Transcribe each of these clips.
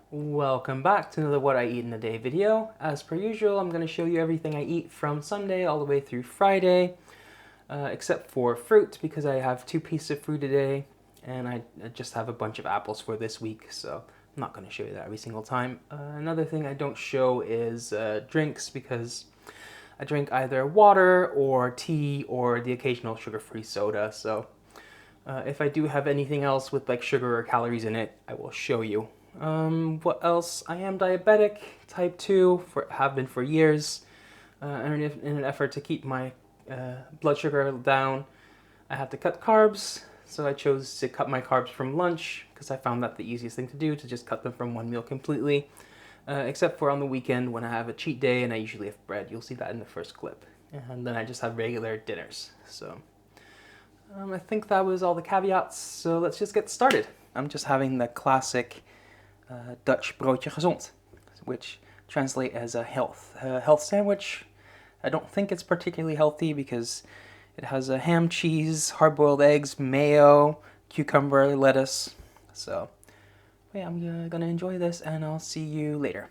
Welcome back to another What I Eat in a Day video. As per usual, I'm going to show you everything I eat from Sunday all the way through Friday, except for fruit because I have 2 pieces of fruit a day and I just have a bunch of apples for this week, so I'm not going to show you that every single time. Another thing I don't show is drinks because I drink either water or tea or the occasional sugar-free soda, so if I do have anything else with like sugar or calories in it, I will show you. What else? I am diabetic, type 2, have been for years. And in an effort to keep my blood sugar down, I had to cut carbs. So I chose to cut my carbs from lunch because I found that the easiest thing to do, to just cut them from one meal completely. Except for on the weekend when I have a cheat day and I usually have bread. You'll see that in the first clip. And then I just have regular dinners. So I think that was all the caveats. So let's just get started. I'm just having the classic Dutch broodje gezond, which translate as a health sandwich. I don't think it's particularly healthy because it has a ham, cheese, hard-boiled eggs, mayo, cucumber, lettuce. So yeah, I'm gonna enjoy this and I'll see you later.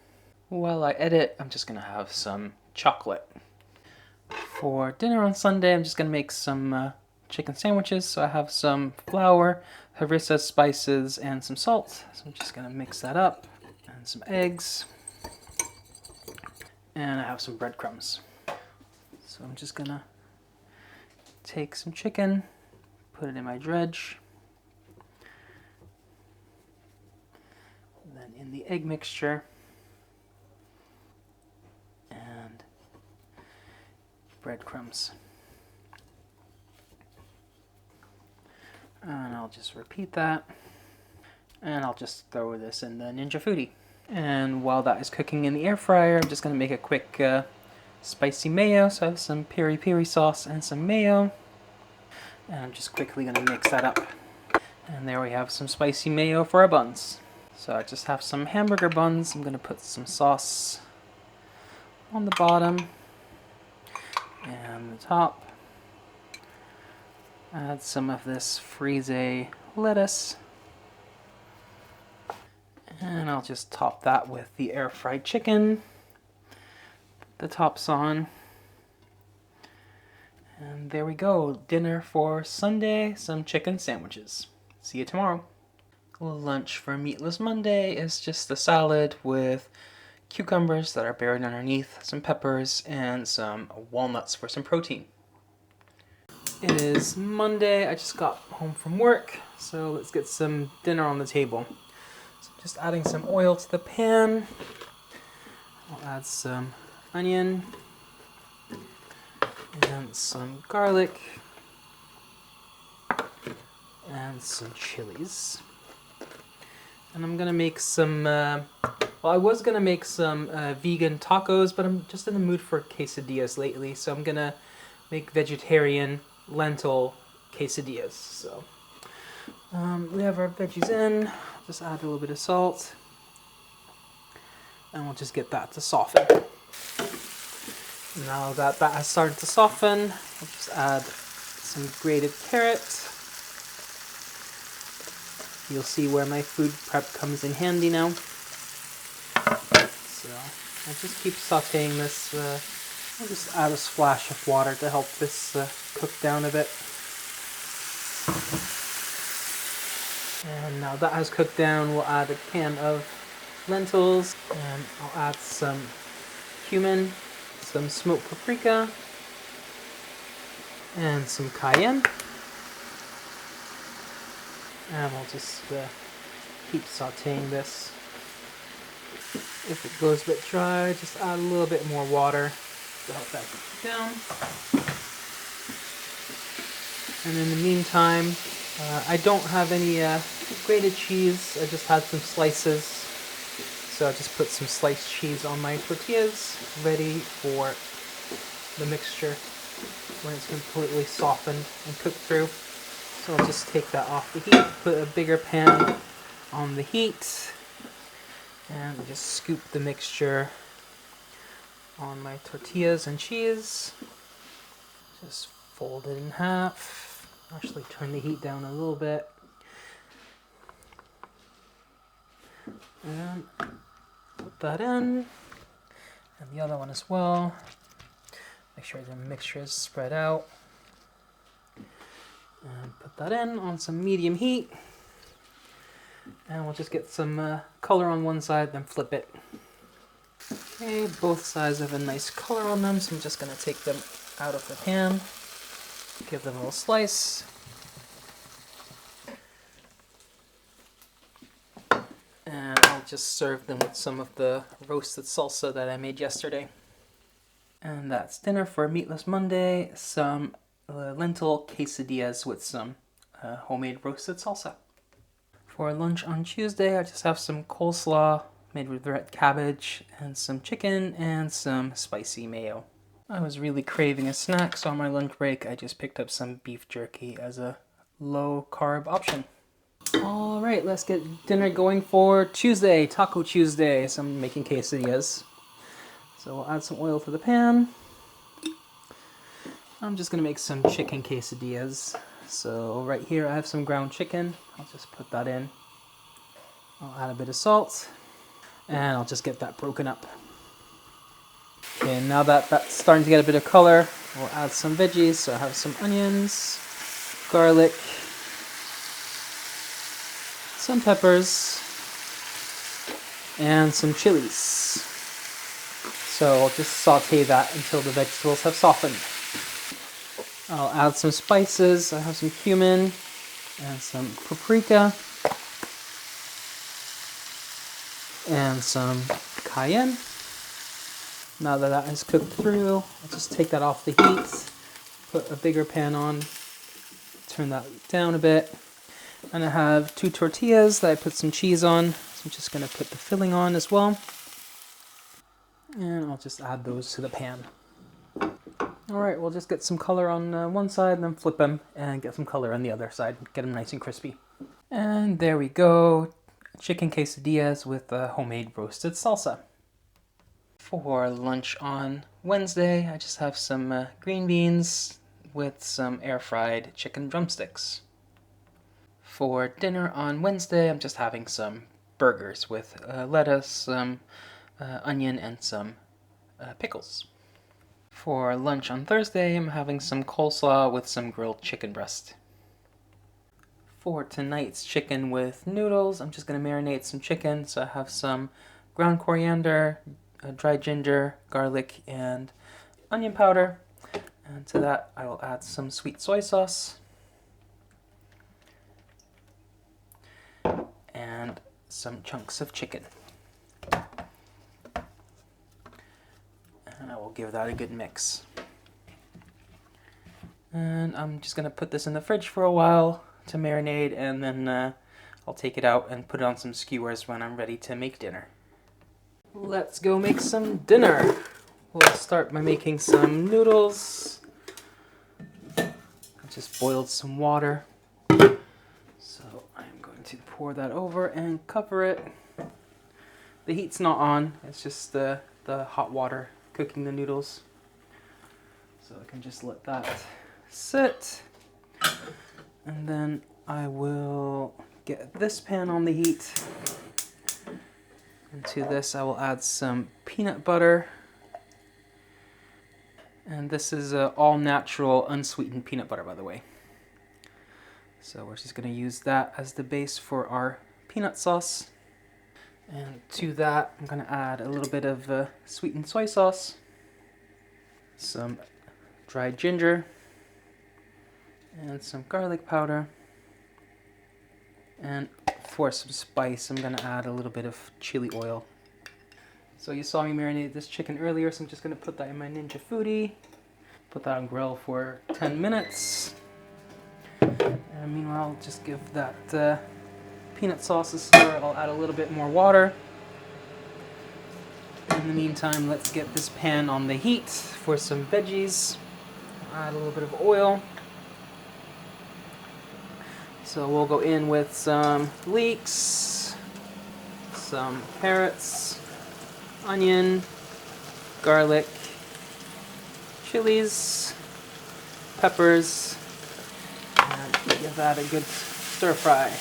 While I edit, I'm just gonna have some chocolate. For dinner on Sunday, I'm just gonna make some chicken sandwiches. So I have some flour, harissa spices, and some salt. So I'm just gonna mix that up, and some eggs, and I have some breadcrumbs. So I'm just gonna take some chicken, put it in my dredge, then in the egg mixture, and breadcrumbs. And I'll just repeat that. And I'll just throw this in the Ninja Foodi. And while that is cooking in the air fryer, I'm just going to make a quick spicy mayo. So I have some piri piri sauce and some mayo. And I'm just quickly going to mix that up. And there we have some spicy mayo for our buns. So I just have some hamburger buns. I'm going to put some sauce on the bottom and the top. Add some of this frise lettuce. And I'll just top that with the air fried chicken. The top's on. And there we go. Dinner for Sunday, some chicken sandwiches. See you tomorrow. Lunch for Meatless Monday is just a salad with cucumbers that are buried underneath, some peppers, and some walnuts for some protein. It is Monday. I just got home from work, so let's get some dinner on the table. So just adding some oil to the pan. I'll add some onion and some garlic and some chilies. And I'm gonna make some, well, I was gonna make some vegan tacos, but I'm just in the mood for quesadillas lately, so I'm gonna make vegetarian lentil quesadillas. So we have our veggies in. Just add a little bit of salt, and we'll just get that to soften. Now that that has started to soften, I'll just add some grated carrot. You'll see where my food prep comes in handy now. So I'll just keep sauteing this. I'll just add a splash of water to help this cook down a bit. And now that has cooked down, we'll add a can of lentils, and I'll add some cumin, some smoked paprika, and some cayenne. And we'll just keep sauteing this. If it goes a bit dry, just add a little bit more water to help that cook down. And in the meantime, I don't have any grated cheese. I just had some slices. So I just put some sliced cheese on my tortillas, ready for the mixture when it's completely softened and cooked through. So I'll just take that off the heat, put a bigger pan on the heat, and just scoop the mixture on my tortillas and cheese. Just fold it in half. Actually turn the heat down a little bit. And put that in. And the other one as well. Make sure the mixture is spread out. And put that in on some medium heat. And we'll just get some color on one side, then flip it. Okay, both sides have a nice color on them, so I'm just going to take them out of the pan. Give them a little slice. And I'll just serve them with some of the roasted salsa that I made yesterday. And that's dinner for Meatless Monday. Some lentil quesadillas with some homemade roasted salsa. For lunch on Tuesday, I just have some coleslaw made with red cabbage and some chicken and some spicy mayo. I was really craving a snack, so on my lunch break I just picked up some beef jerky as a low carb option. Alright, let's get dinner going for Tuesday, Taco Tuesday. So I'm making quesadillas. So we'll add some oil to the pan. I'm just going to make some chicken quesadillas. So right here I have some ground chicken. I'll just put that in. I'll add a bit of salt. And I'll just get that broken up. Okay, now that that's starting to get a bit of color, we'll add some veggies. So I have some onions, garlic, some peppers, and some chilies. So I'll just saute that until the vegetables have softened. I'll add some spices. I have some cumin and some paprika and some cayenne. Now that that has cooked through, I'll just take that off the heat, put a bigger pan on, turn that down a bit. And I have 2 tortillas that I put some cheese on, so I'm just going to put the filling on as well. And I'll just add those to the pan. Alright, we'll just get some color on one side, then flip them and get some color on the other side, get them nice and crispy. And there we go, chicken quesadillas with homemade roasted salsa. For lunch on Wednesday, I just have some green beans with some air-fried chicken drumsticks. For dinner on Wednesday, I'm just having some burgers with lettuce, some onion, and some pickles. For lunch on Thursday, I'm having some coleslaw with some grilled chicken breast. For tonight's chicken with noodles, I'm just going to marinate some chicken. So I have some ground coriander, dried ginger, garlic, and onion powder. And to that, I will add some sweet soy sauce. And some chunks of chicken. And I will give that a good mix. And I'm just going to put this in the fridge for a while to marinate, and then I'll take it out and put it on some skewers when I'm ready to make dinner. Let's go make some dinner. We'll start by making some noodles. I just boiled some water. So I'm going to pour that over and cover it. The heat's not on, it's just the hot water cooking the noodles. So I can just let that sit. And then I will get this pan on the heat. Into this I will add some peanut butter. And this is all natural, unsweetened peanut butter, by the way. So we're just going to use that as the base for our peanut sauce. And to that, I'm going to add a little bit of sweetened soy sauce, some dried ginger, and some garlic powder. And for some spice, I'm going to add a little bit of chili oil. So you saw me marinate this chicken earlier, so I'm just going to put that in my Ninja Foodi. Put that on grill for 10 minutes. And meanwhile, I'll just give that peanut sauce a stir. I'll add a little bit more water. In the meantime, let's get this pan on the heat for some veggies. I'll add a little bit of oil. So we'll go in with some leeks, some carrots, onion, garlic, chilies, peppers, and give that a good stir fry.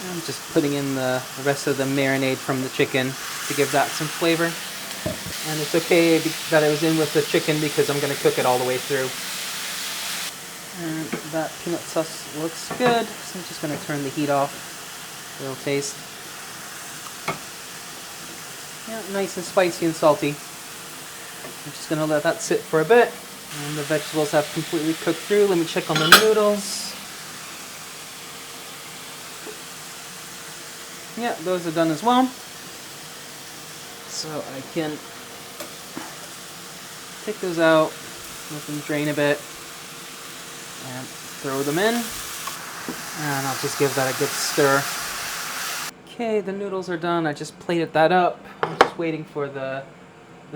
I'm just putting in the rest of the marinade from the chicken to give that some flavor. And it's okay that it was in with the chicken because I'm going to cook it all the way through. And that peanut sauce looks good, so I'm just going to turn the heat off. A little taste. Yeah, nice and spicy and salty. I'm just going to let that sit for a bit. And the vegetables have completely cooked through. Let me check on the noodles. Yeah, those are done as well. So I can take those out, let them drain a bit, and throw them in. And I'll just give that a good stir. Okay, the noodles are done. I just plated that up. I'm just waiting for the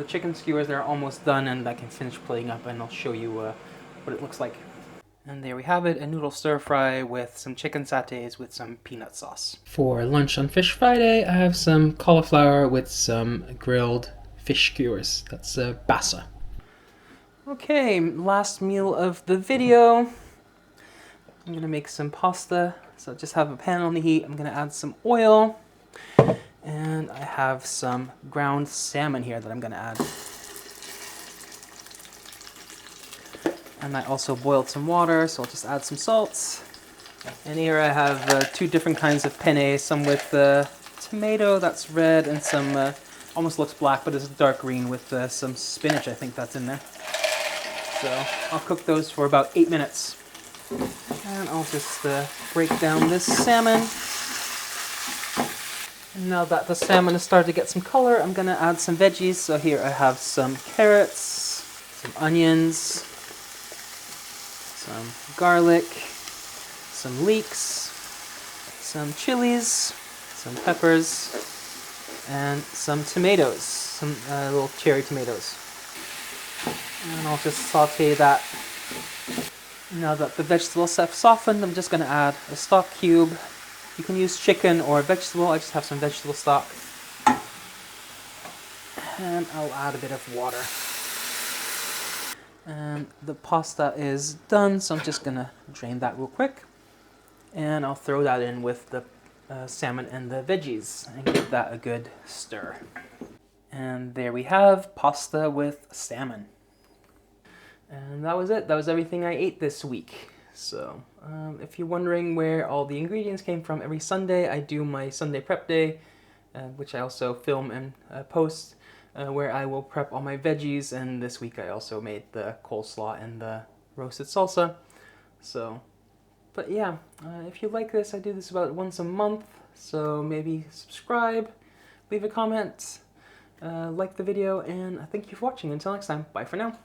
chicken skewers. They're almost done, and I can finish plating up, and I'll show you what it looks like. And there we have it, a noodle stir fry with some chicken satays with some peanut sauce. For lunch on Fish Friday, I have some cauliflower with some grilled fish skewers. That's basa. Okay, last meal of the video. I'm gonna make some pasta. So just have a pan on the heat. I'm gonna add some oil. And I have some ground salmon here that I'm gonna add. And I also boiled some water, so I'll just add some salt. And here I have two different kinds of penne, some with tomato that's red and some almost looks black but it's dark green with some spinach, I think that's in there. So I'll cook those for about 8 minutes. And I'll just break down this salmon. And now that the salmon has started to get some color, I'm going to add some veggies. So here I have some carrots, some onions, some garlic, some leeks, some chilies, some peppers, and some tomatoes, some little cherry tomatoes. And I'll just saute that. Now that the vegetables have softened, I'm just going to add a stock cube. You can use chicken or vegetable. I just have some vegetable stock. And I'll add a bit of water. And the pasta is done, so I'm just going to drain that real quick. And I'll throw that in with the salmon and the veggies and give that a good stir. And there we have pasta with salmon. And that was it. That was everything I ate this week. So if you're wondering where all the ingredients came from, every Sunday I do my Sunday prep day, which I also film and post, where I will prep all my veggies. And this week I also made the coleslaw and the roasted salsa. So, but yeah, if you like this, I do this about once a month. So maybe subscribe, leave a comment, like the video, and thank you for watching. Until next time, bye for now.